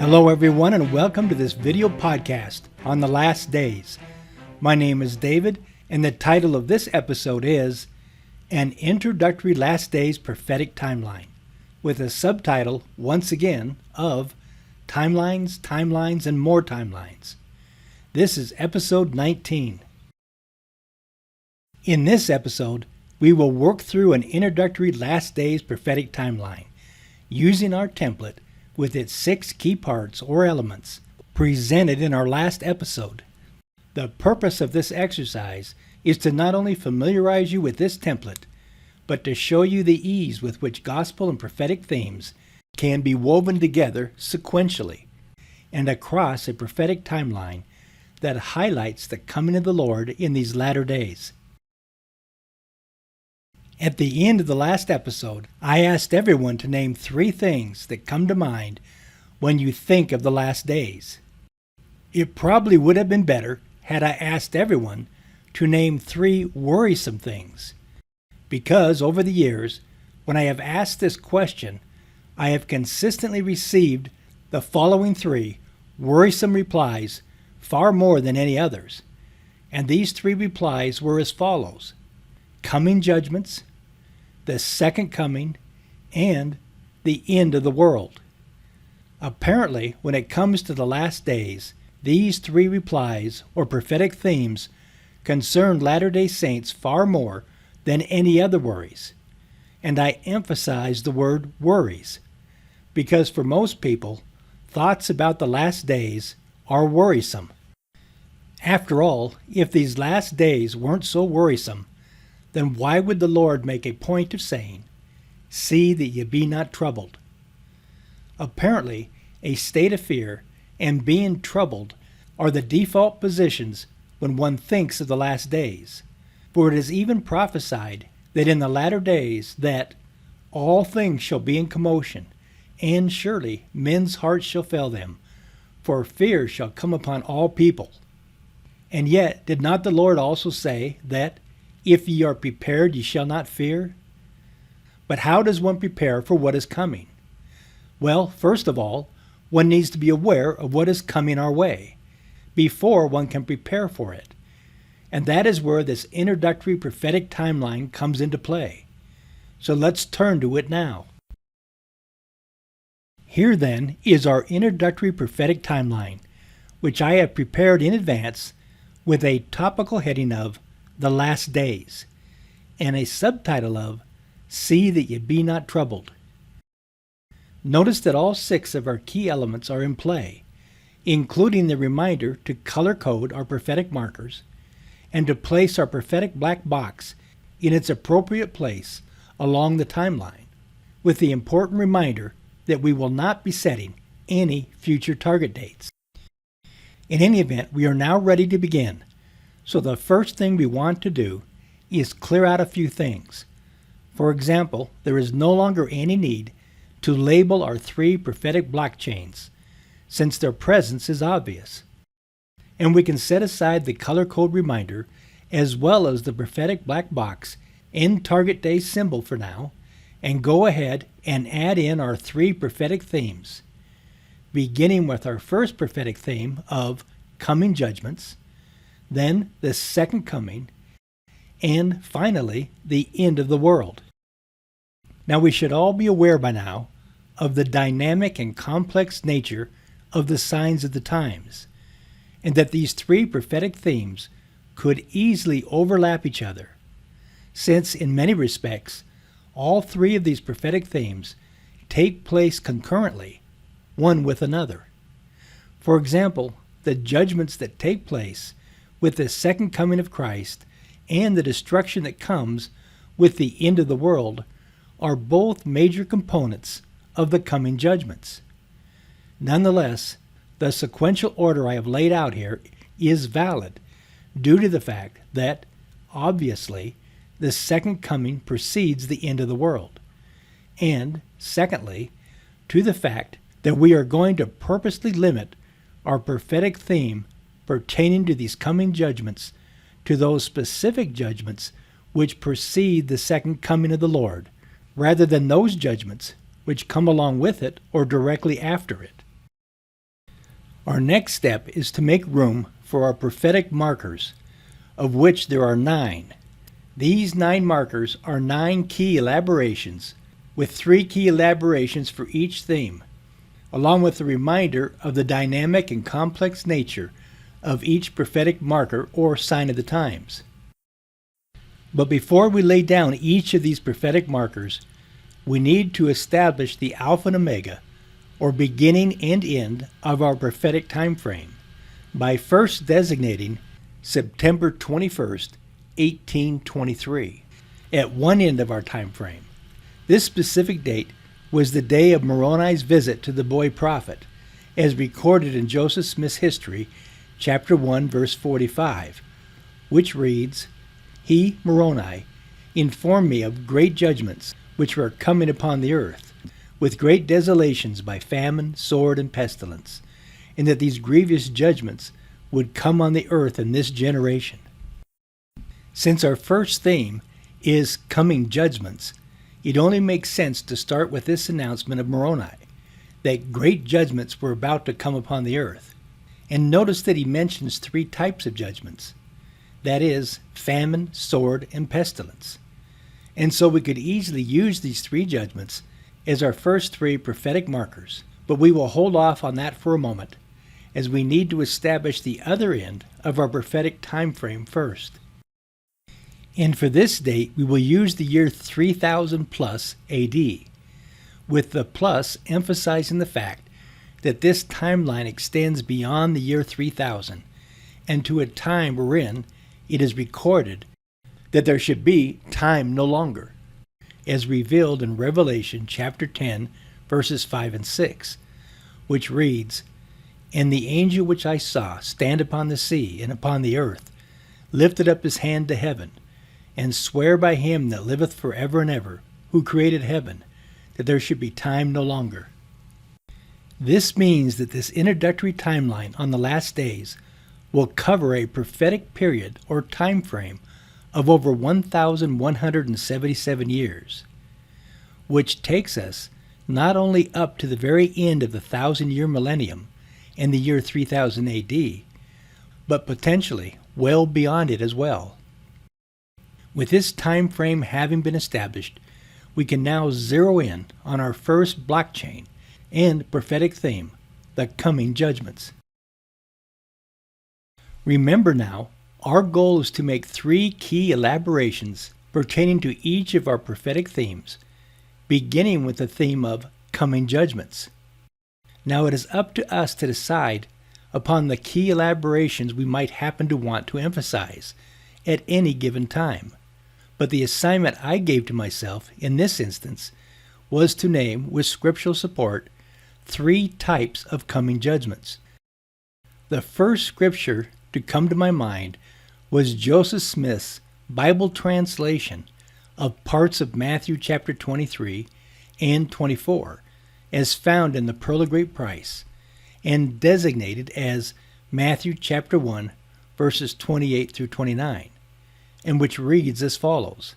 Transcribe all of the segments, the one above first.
Hello everyone and welcome to this video podcast on the last days. My name is David and the title of this episode is An Introductory Last Days Prophetic Timeline, with a subtitle, once again, of Timelines, Timelines, and More Timelines. This is episode 19. In this episode, we will work through an introductory last days prophetic timeline using our template with its 6 key parts or elements presented in our last episode. The purpose of this exercise is to not only familiarize you with this template, but to show you the ease with which gospel and prophetic themes can be woven together sequentially and across a prophetic timeline that highlights the coming of the Lord in these latter days. At the end of the last episode, I asked everyone to name 3 things that come to mind when you think of the last days. It probably would have been better had I asked everyone to name 3 worrisome things, because over the years, when I have asked this question, I have consistently received the following 3 worrisome replies far more than any others. And these 3 replies were as follows: coming judgments, the second coming, and the end of the world. Apparently, when it comes to the last days, these 3 replies or prophetic themes concern Latter-day Saints far more than any other worries. And I emphasize the word worries, because for most people, thoughts about the last days are worrisome. After all, if these last days weren't so worrisome, then why would the Lord make a point of saying, "See that ye be not troubled"? Apparently, a state of fear and being troubled are the default positions when one thinks of the last days. For it is even prophesied that in the latter days that all things shall be in commotion, and surely men's hearts shall fail them, for fear shall come upon all people. And yet, did not the Lord also say that if ye are prepared, ye shall not fear? But how does one prepare for what is coming? Well, first of all, one needs to be aware of what is coming our way before one can prepare for it. And that is where this introductory prophetic timeline comes into play. So let's turn to it now. Here then is our introductory prophetic timeline, which I have prepared in advance with a topical heading of The Last Days, and a subtitle of See That Ye Be Not Troubled. Notice that all 6 of our key elements are in play, including the reminder to color code our prophetic markers and to place our prophetic black box in its appropriate place along the timeline, with the important reminder that we will not be setting any future target dates. In any event, we are now ready to begin. So the first thing we want to do is clear out a few things. For example, there is no longer any need to label our 3 prophetic blockchains, since their presence is obvious. And we can set aside the color code reminder as well as the prophetic black box and target day symbol for now, and go ahead and add in our 3 prophetic themes, beginning with our first prophetic theme of coming judgments, then the second coming, and finally the end of the world. Now we should all be aware by now of the dynamic and complex nature of the signs of the times, and that these 3 prophetic themes could easily overlap each other, since in many respects all 3 of these prophetic themes take place concurrently, one with another. For example, the judgments that take place with the second coming of Christ and the destruction that comes with the end of the world are both major components of the coming judgments. Nonetheless, the sequential order I have laid out here is valid due to the fact that, obviously, the second coming precedes the end of the world, and, secondly, to the fact that we are going to purposely limit our prophetic theme pertaining to these coming judgments to those specific judgments which precede the second coming of the Lord, rather than those judgments which come along with it or directly after it. Our next step is to make room for our prophetic markers, of which there are 9. These 9 markers are 9 key elaborations, with 3 key elaborations for each theme, along with a reminder of the dynamic and complex nature of each prophetic marker or sign of the times. But before we lay down each of these prophetic markers, we need to establish the Alpha and Omega, or beginning and end of our prophetic time frame, by first designating September 21st, 1823, at one end of our time frame. This specific date was the day of Moroni's visit to the boy prophet, as recorded in Joseph Smith's history, chapter 1, verse 45, which reads, "He, Moroni, informed me of great judgments which were coming upon the earth, with great desolations by famine, sword, and pestilence, and that these grievous judgments would come on the earth in this generation." Since our first theme is coming judgments, it only makes sense to start with this announcement of Moroni, that great judgments were about to come upon the earth. And notice that he mentions 3 types of judgments. That is, famine, sword, and pestilence. And so we could easily use these 3 judgments as our first 3 prophetic markers, but we will hold off on that for a moment, as we need to establish the other end of our prophetic time frame first. And for this date, we will use the year 3000 plus AD, with the plus emphasizing the fact that this timeline extends beyond the year 3000 and to a time wherein it is recorded that there should be time no longer, as revealed in Revelation chapter 10, verses 5 and 6, which reads, "And the angel which I saw stand upon the sea and upon the earth lifted up his hand to heaven, and swear by him that liveth for ever and ever, who created heaven, that there should be time no longer." This means that this introductory timeline on the last days will cover a prophetic period or time frame of over 1,177 years, which takes us not only up to the very end of the 1,000-year millennium in the year 3000 AD, but potentially well beyond it as well. With this time frame having been established, we can now zero in on our first blockchain and prophetic theme, the coming judgments. Remember now, our goal is to make 3 key elaborations pertaining to each of our prophetic themes, beginning with the theme of coming judgments. Now it is up to us to decide upon the key elaborations we might happen to want to emphasize at any given time. But the assignment I gave to myself in this instance was to name, with scriptural support, 3 types of coming judgments. The first scripture to come to my mind was Joseph Smith's Bible translation of parts of Matthew chapter 23 and 24, as found in the Pearl of Great Price, and designated as Matthew chapter 1, verses 28 through 29. And which reads as follows,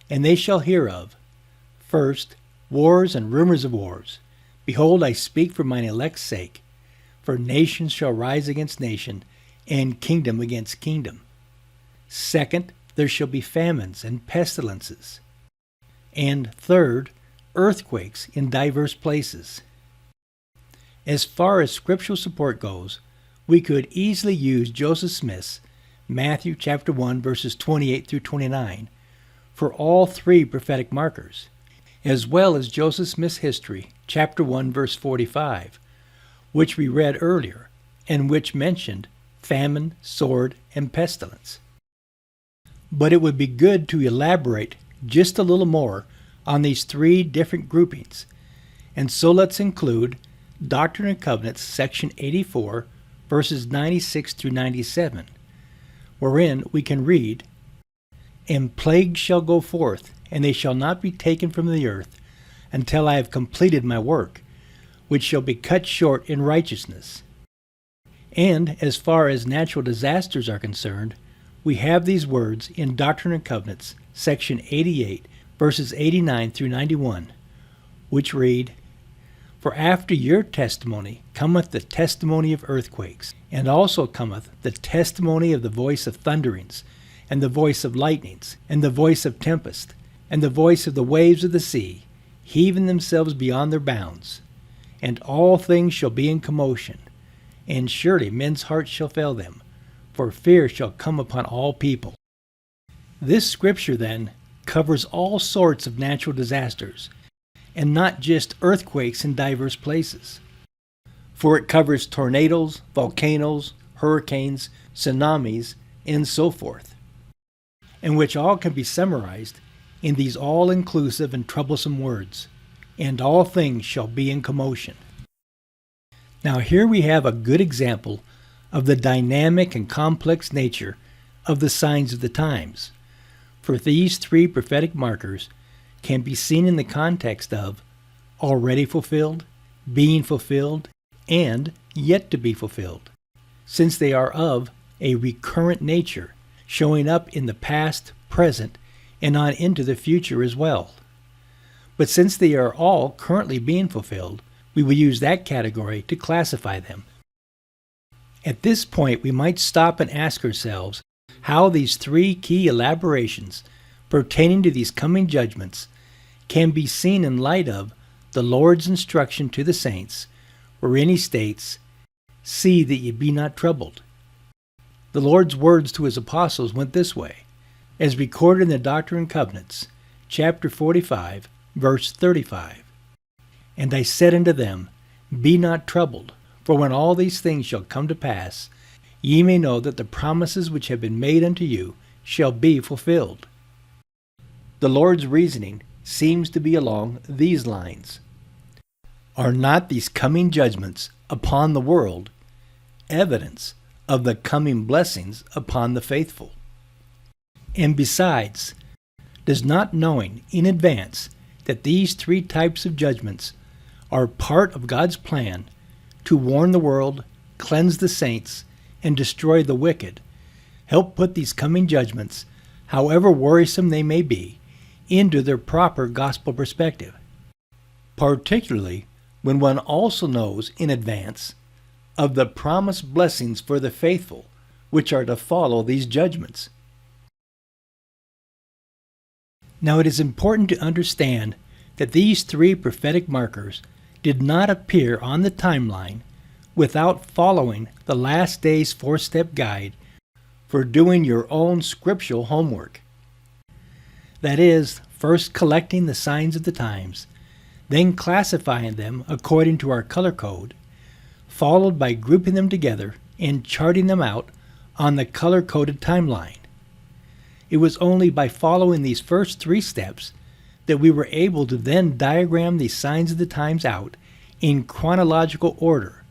"And they shall hear of, first, wars and rumors of wars. Behold, I speak for mine elect's sake. For nation shall rise against nation, and kingdom against kingdom. Second, there shall be famines and pestilences. And third, earthquakes in divers places." As far as scriptural support goes, we could easily use Joseph Smith's Matthew chapter 1 verses 28 through 29 for all 3 prophetic markers, as well as Joseph Smith's history chapter 1 verse 45, which we read earlier and which mentioned famine, sword, and pestilence. But it would be good to elaborate just a little more on these 3 different groupings, and so let's include Doctrine and Covenants section 84 verses 96 through 97, wherein we can read, "And plagues shall go forth, and they shall not be taken from the earth, until I have completed my work, which shall be cut short in righteousness." And as far as natural disasters are concerned, we have these words in Doctrine and Covenants, section 88, verses 89 through 91, which read, For after your testimony cometh the testimony of earthquakes, and also cometh the testimony of the voice of thunderings, and the voice of lightnings, and the voice of tempest, and the voice of the waves of the sea, heaving themselves beyond their bounds. And all things shall be in commotion, and surely men's hearts shall fail them, for fear shall come upon all people. This scripture, then, covers all sorts of natural disasters, and not just earthquakes in diverse places. For it covers tornadoes, volcanoes, hurricanes, tsunamis, and so forth, and which all can be summarized in these all-inclusive and troublesome words, and all things shall be in commotion. Now here we have a good example of the dynamic and complex nature of the signs of the times, for these three prophetic markers can be seen in the context of already fulfilled, being fulfilled, and yet to be fulfilled, since they are of a recurrent nature, showing up in the past, present, and on into the future as well. But since they are all currently being fulfilled, we will use that category to classify them. At this point, we might stop and ask ourselves how these three key elaborations pertaining to these coming judgments can be seen in light of the Lord's instruction to the saints, wherein he states, "See that ye be not troubled." The Lord's words to his apostles went this way, as recorded in the Doctrine and Covenants, chapter 45, verse 35. "And I said unto them, Be not troubled, for when all these things shall come to pass, ye may know that the promises which have been made unto you shall be fulfilled." The Lord's reasoning seems to be along these lines. Are not these coming judgments upon the world evidence of the coming blessings upon the faithful? And besides, does not knowing in advance that these three types of judgments are part of God's plan to warn the world, cleanse the saints, and destroy the wicked, help put these coming judgments, however worrisome they may be, into their proper gospel perspective, particularly when one also knows in advance of the promised blessings for the faithful which are to follow these judgments? Now it is important to understand that these three prophetic markers did not appear on the timeline without following the last day's four-step guide for doing your own scriptural homework. That is, first collecting the signs of the times, then classifying them according to our color code, followed by grouping them together and charting them out on the color-coded timeline. It was only by following these first three steps that we were able to then diagram these signs of the times out in chronological order,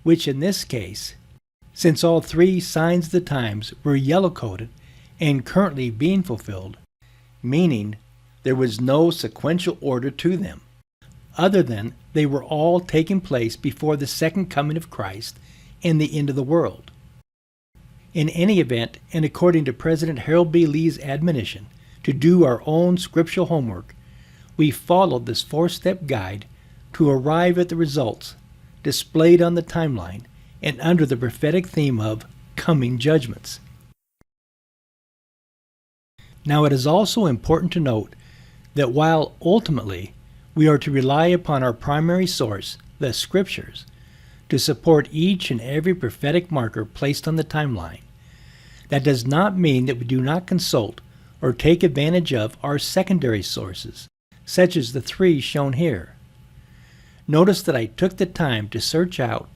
which in this case, since all three signs of the times were yellow-coded and currently being fulfilled, meaning there was no sequential order to them, other than they were all taking place before the second coming of Christ and the end of the world. In any event, and according to President Harold B. Lee's admonition to do our own scriptural homework, we followed this four-step guide to arrive at the results displayed on the timeline and under the prophetic theme of coming judgments. Now it is also important to note that while ultimately we are to rely upon our primary source, the Scriptures, to support each and every prophetic marker placed on the timeline, that does not mean that we do not consult or take advantage of our secondary sources, such as the three shown here. Notice that I took the time to search out,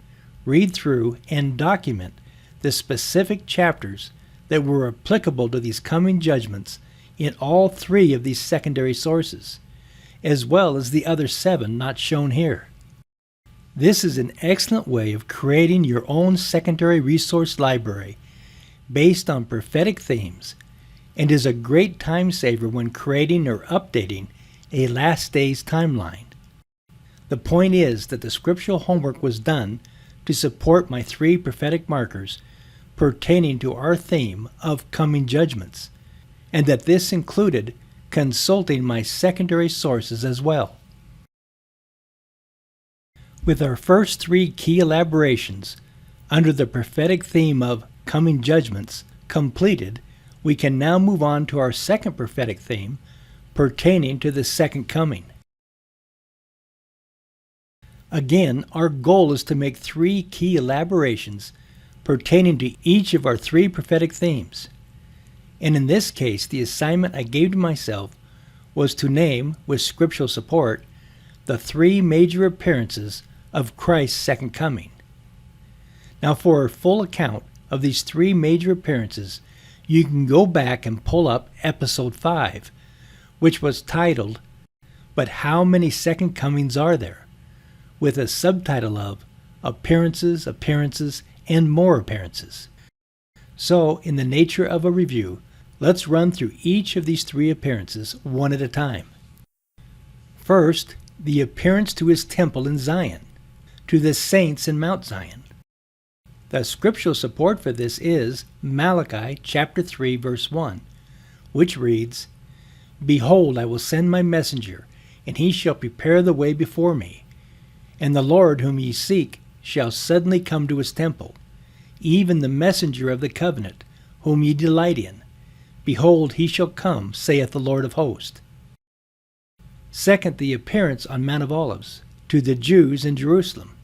read through, and document the specific chapters that were applicable to these coming judgments in all three of these secondary sources, as well as the other 7 not shown here. This is an excellent way of creating your own secondary resource library based on prophetic themes, and is a great time saver when creating or updating a last days timeline. The point is that the scriptural homework was done to support my 3 prophetic markers pertaining to our theme of coming judgments, and that this included consulting my secondary sources as well. With our first three key elaborations under the prophetic theme of coming judgments completed, we can now move on to our second prophetic theme pertaining to the second coming. Again, our goal is to make three key elaborations pertaining to each of our three prophetic themes. And in this case, the assignment I gave to myself was to name, with scriptural support, the three major appearances of Christ's second coming. Now, for a full account of these three major appearances, you can go back and pull up episode 5, which was titled, But How Many Second Comings Are There?, with a subtitle of Appearances, Appearances, and More Appearances. So, in the nature of a review, let's run through each of these three appearances one at a time. First, the appearance to his temple in Zion, to the saints in Mount Zion. The scriptural support for this is Malachi chapter 3 verse 1, which reads, Behold, I will send my messenger, and he shall prepare the way before me. And the Lord whom ye seek shall suddenly come to his temple, even the messenger of the covenant, whom ye delight in. Behold, he shall come, saith the Lord of hosts. Second, the appearance on Mount of Olives, to the Jews in Jerusalem.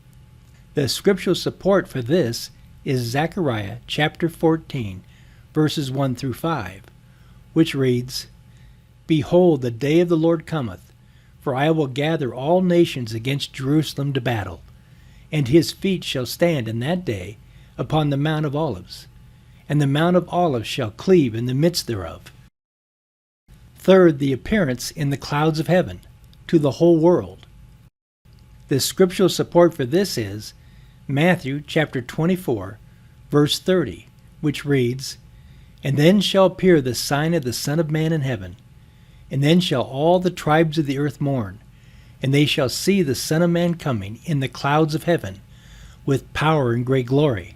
The scriptural support for this is Zechariah chapter 14, verses 1 through 5, which reads, Behold, the day of the Lord cometh, for I will gather all nations against Jerusalem to battle, and his feet shall stand in that day upon the Mount of Olives, and the Mount of Olives shall cleave in the midst thereof. Third, the appearance in the clouds of heaven, to the whole world. The scriptural support for this is Matthew chapter 24, verse 30, which reads, And then shall appear the sign of the Son of Man in heaven, and then shall all the tribes of the earth mourn, and they shall see the Son of Man coming in the clouds of heaven, with power and great glory.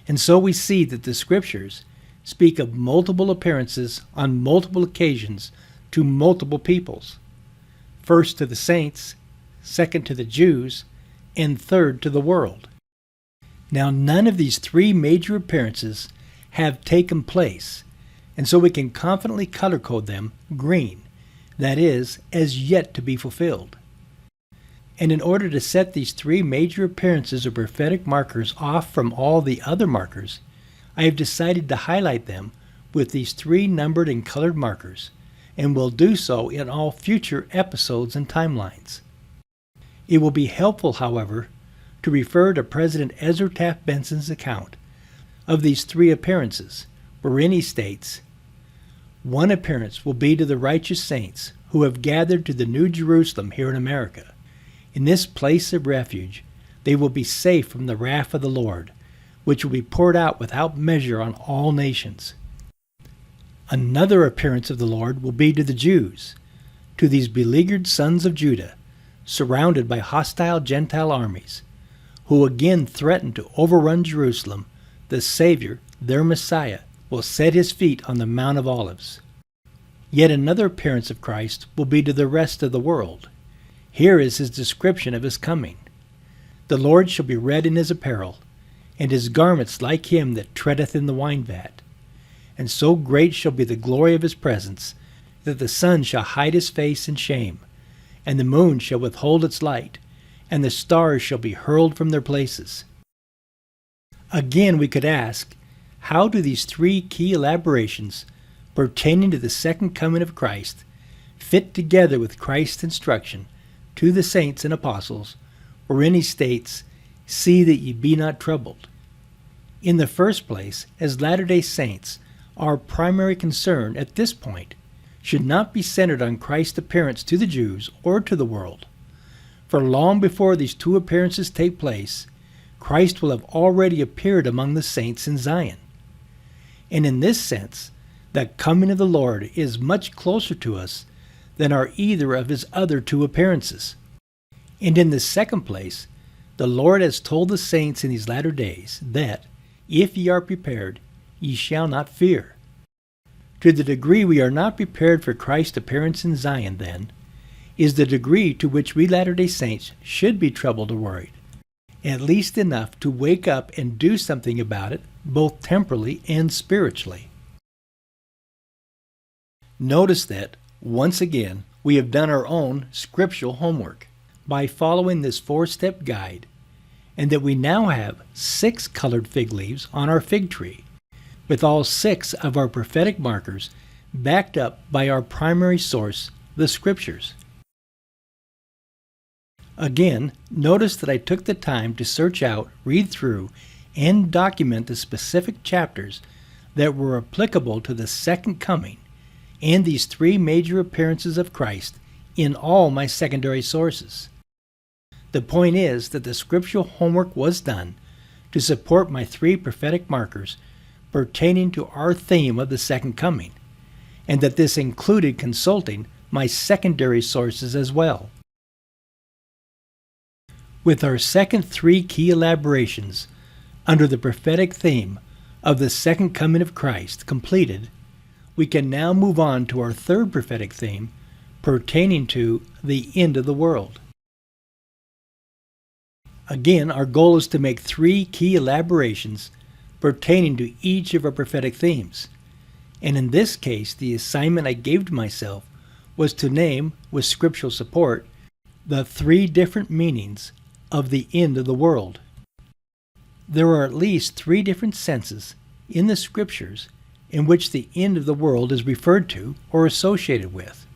And so we see that the scriptures speak of multiple appearances on multiple occasions to multiple peoples. First to the saints, second to the Jews, and third to the world. Now, none of these three major appearances have taken place, and so we can confidently color code them green, that is, as yet to be fulfilled. And in order to set these three major appearances or prophetic markers off from all the other markers, I have decided to highlight them with these three numbered and colored markers, and will do so in all future episodes and timelines. It will be helpful, however, to refer to President Ezra Taft Benson's account of these three appearances, wherein he states, One appearance will be to the righteous saints who have gathered to the New Jerusalem here in America. In this place of refuge they will be safe from the wrath of the Lord, which will be poured out without measure on all nations. Another appearance of the Lord will be to the Jews, to these beleaguered sons of Judah, surrounded by hostile Gentile armies, who again threaten to overrun Jerusalem. The Savior, their Messiah, will set his feet on the Mount of Olives. Yet another appearance of Christ will be to the rest of the world. Here is his description of his coming. The Lord shall be red in his apparel, and his garments like him that treadeth in the wine vat. And so great shall be the glory of his presence, that the sun shall hide his face in shame, and the moon shall withhold its light, and the stars shall be hurled from their places. Again, we could ask, how do these three key elaborations pertaining to the second coming of Christ fit together with Christ's instruction to the saints and apostles, wherein he states, See that ye be not troubled? In the first place, as Latter-day Saints, our primary concern at this point should not be centered on Christ's appearance to the Jews or to the world. For long before these two appearances take place, Christ will have already appeared among the saints in Zion. And in this sense, the coming of the Lord is much closer to us than are either of his other two appearances. And in the second place, the Lord has told the saints in these latter days that, if ye are prepared, ye shall not fear. To the degree we are not prepared for Christ's appearance in Zion, then, is the degree to which we Latter-day Saints should be troubled or worried, at least enough to wake up and do something about it, both temporally and spiritually. Notice that, once again, we have done our own scriptural homework by following this 4-step guide, and that we now have 6 colored fig leaves on our fig tree, with all 6 of our prophetic markers backed up by our primary source, the Scriptures. Again, notice that I took the time to search out, read through, and document the specific chapters that were applicable to the second coming and these 3 major appearances of Christ in all my secondary sources. The point is that the scriptural homework was done to support my 3 prophetic markers pertaining to our theme of the second coming, and that this included consulting my secondary sources as well. With our second 3 key elaborations under the prophetic theme of the second coming of Christ completed, we can now move on to our 3rd prophetic theme pertaining to the end of the world. Again, our goal is to make 3 key elaborations pertaining to each of our prophetic themes. And in this case, the assignment I gave to myself was to name, with scriptural support, the 3 different meanings of the end of the world. There are at least 3 different senses in the scriptures in which the end of the world is referred to or associated with.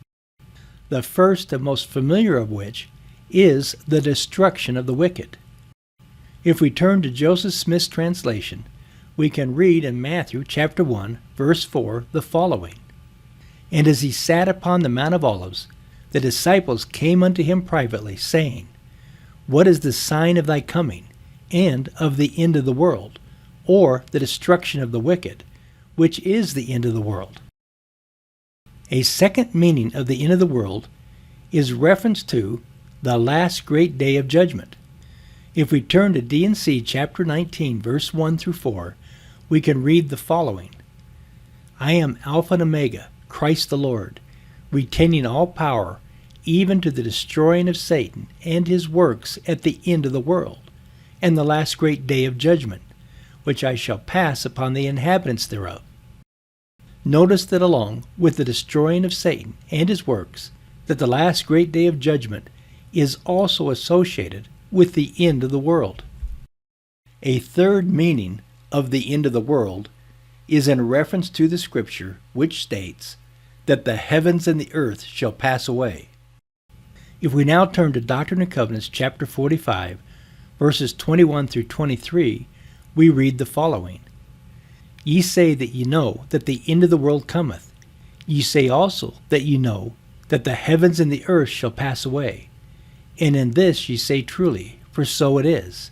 The first and most familiar of which is the destruction of the wicked. If we turn to Joseph Smith's translation, we can read in Matthew chapter 1, verse 4, the following: "And as he sat upon the Mount of Olives, the disciples came unto him privately, saying, What is the sign of thy coming, and of the end of the world, or the destruction of the wicked, which is the end of the world?" A second meaning of the end of the world is reference to the last great day of judgment. If we turn to D&C chapter 19, verse 1 through 4, we can read the following: "I am Alpha and Omega, Christ the Lord, retaining all power, even to the destroying of Satan and his works at the end of the world, and the last great day of judgment, which I shall pass upon the inhabitants thereof." Notice that along with the destroying of Satan and his works, that the last great day of judgment is also associated with the end of the world. A third meaning of the end of the world is in reference to the scripture which states that the heavens and the earth shall pass away. If we now turn to Doctrine and Covenants chapter 45, verses 21 through 23, we read the following: "Ye say that ye know that the end of the world cometh. Ye say also that ye know that the heavens and the earth shall pass away. And in this ye say truly, for so it is.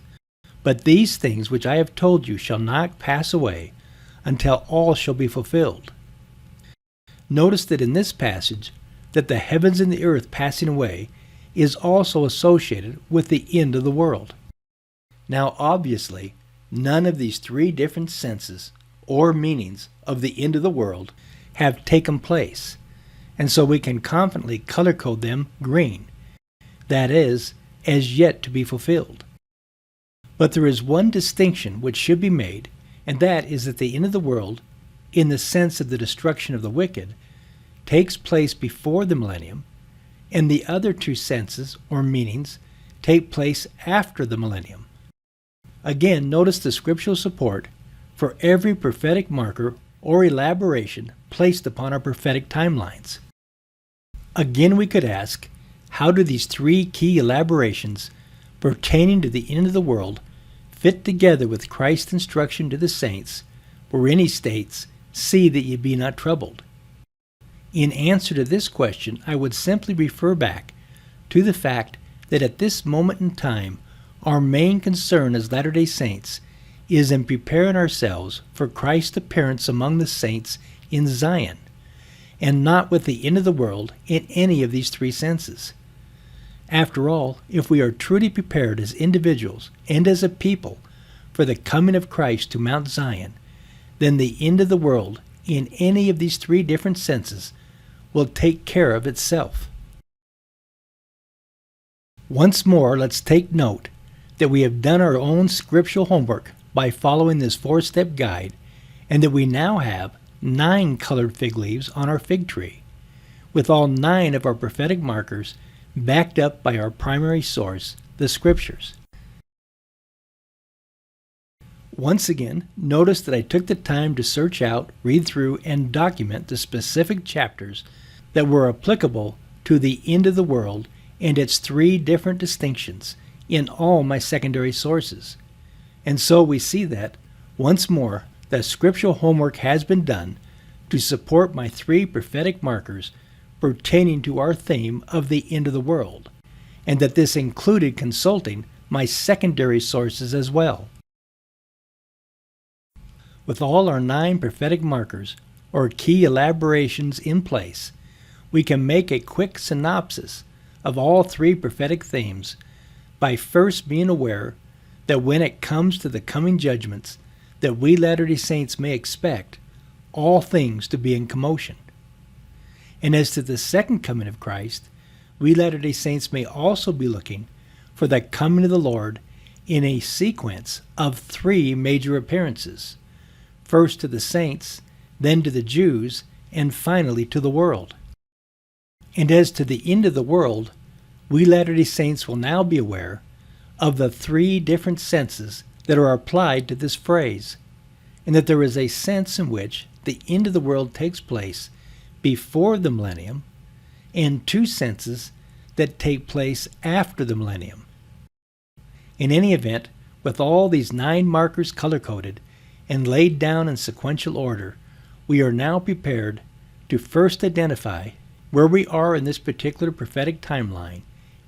But these things which I have told you shall not pass away until all shall be fulfilled." Notice that in this passage, that the heavens and the earth passing away is also associated with the end of the world. Now obviously, none of these 3 different senses or meanings of the end of the world have taken place, and so we can confidently color code them green. That is, as yet to be fulfilled. But there is one distinction which should be made, and that is that the end of the world, in the sense of the destruction of the wicked, takes place before the millennium, and the other 2 senses or meanings take place after the millennium. Again, notice the scriptural support for every prophetic marker or elaboration placed upon our prophetic timelines. Again, we could ask, how do these 3 key elaborations pertaining to the end of the world fit together with Christ's instruction to the saints, wherein he states, "See that ye be not troubled"? In answer to this question, I would simply refer back to the fact that at this moment in time, our main concern as Latter-day Saints is in preparing ourselves for Christ's appearance among the saints in Zion, and not with the end of the world in any of these 3 senses. After all, if we are truly prepared as individuals and as a people for the coming of Christ to Mount Zion, then the end of the world in any of these 3 different senses will take care of itself. Once more, let's take note that we have done our own scriptural homework by following this 4-step guide, and that we now have 9 colored fig leaves on our fig tree, with all 9 of our prophetic markers backed up by our primary source, the Scriptures. Once again, notice that I took the time to search out, read through, and document the specific chapters that were applicable to the end of the world and its 3 different distinctions in all my secondary sources. And so we see that, once more, the scriptural homework has been done to support my 3 prophetic markers pertaining to our theme of the end of the world, and that this included consulting my secondary sources as well. With all our 9 prophetic markers, or key elaborations, in place, we can make a quick synopsis of all 3 prophetic themes by first being aware that when it comes to the coming judgments that we Latter-day Saints may expect all things to be in commotion. And as to the second coming of Christ, we Latter-day Saints may also be looking for the coming of the Lord in a sequence of 3 major appearances, first to the saints, then to the Jews, and finally to the world. And as to the end of the world, we Latter-day Saints will now be aware of the 3 different senses that are applied to this phrase, and that there is a sense in which the end of the world takes place before the millennium, and 2 senses that take place after the millennium. In any event, with all these 9 markers color-coded and laid down in sequential order, we are now prepared to first identify where we are in this particular prophetic timeline,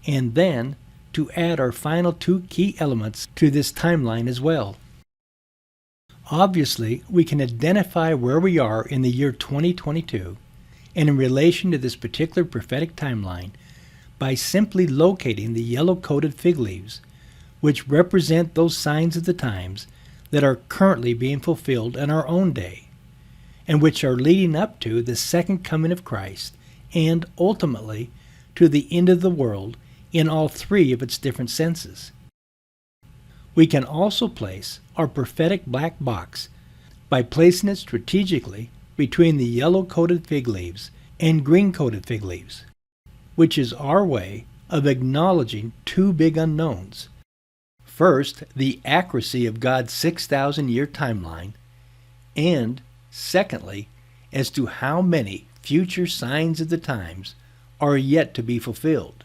and then to add our final 2 key elements to this timeline as well. Obviously, we can identify where we are in the year 2022 and in relation to this particular prophetic timeline by simply locating the yellow-coated fig leaves, which represent those signs of the times that are currently being fulfilled in our own day, and which are leading up to the second coming of Christ and, ultimately, to the end of the world in all 3 of its different senses. We can also place our prophetic black box by placing it strategically between the yellow-coated fig leaves and green-coated fig leaves, which is our way of acknowledging 2 big unknowns. First, the accuracy of God's 6,000-year timeline, and secondly, as to how many future signs of the times are yet to be fulfilled.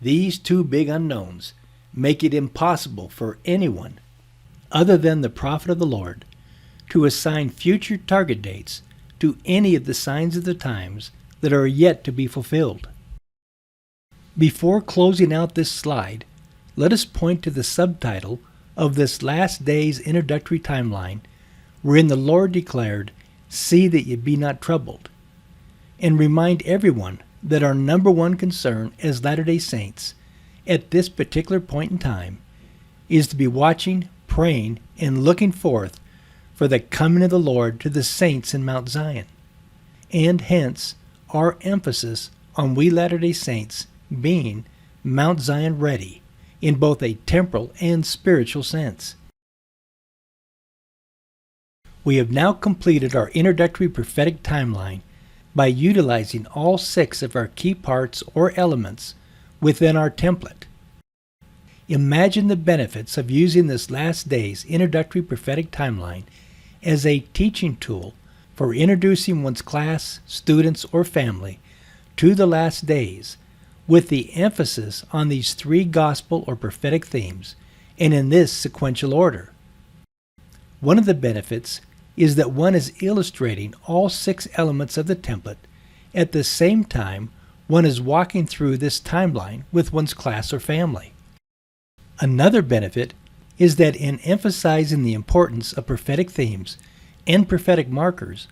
These 2 big unknowns make it impossible for anyone other than the prophet of the Lord to assign future target dates to any of the signs of the times that are yet to be fulfilled. Before closing out this slide, let us point to the subtitle of this last day's introductory timeline, wherein the Lord declared, "See that ye be not troubled," and remind everyone that our number 1 concern as Latter-day Saints at this particular point in time is to be watching, praying, and looking forth for the coming of the Lord to the saints in Mount Zion, and hence our emphasis on we Latter-day Saints being Mount Zion ready in both a temporal and spiritual sense. We have now completed our introductory prophetic timeline by utilizing all 6 of our key parts or elements within our template. Imagine the benefits of using this last day's introductory prophetic timeline as a teaching tool for introducing one's class, students, or family to the last days, with the emphasis on these 3 gospel or prophetic themes, and in this sequential order. One of the benefits is that one is illustrating all 6 elements of the template at the same time one is walking through this timeline with one's class or family. Another benefit is that in emphasizing the importance of prophetic themes and prophetic markers,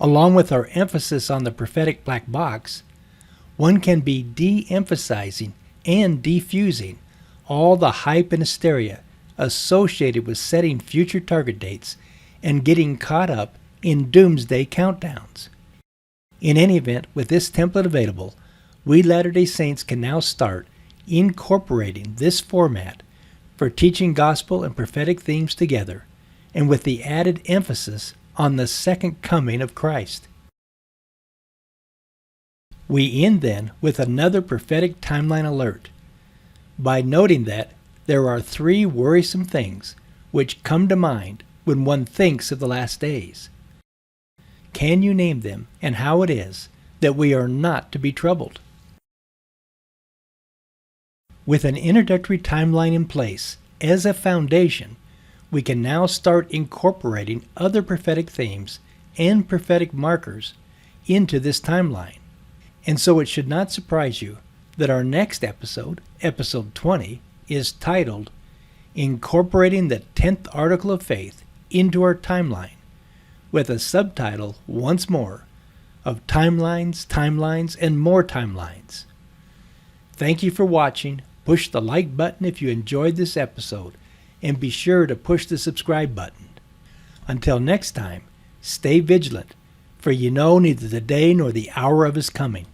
along with our emphasis on the prophetic black box, one can be de-emphasizing and defusing all the hype and hysteria associated with setting future target dates and getting caught up in doomsday countdowns. In any event, with this template available, we Latter-day Saints can now start incorporating this format for teaching gospel and prophetic themes together, and with the added emphasis on the second coming of Christ. We end then with another prophetic timeline alert by noting that there are 3 worrisome things which come to mind when one thinks of the last days. Can you name them, and how it is that we are not to be troubled? With an introductory timeline in place as a foundation, we can now start incorporating other prophetic themes and prophetic markers into this timeline. And so it should not surprise you that our next episode, episode 20, is titled Incorporating the 10th Article of Faith into Our Timeline, with a subtitle, once more, of Timelines, Timelines, and More Timelines. Thank you for watching. Push the like button if you enjoyed this episode, and be sure to push the subscribe button. Until next time, stay vigilant, for you know neither the day nor the hour of his coming.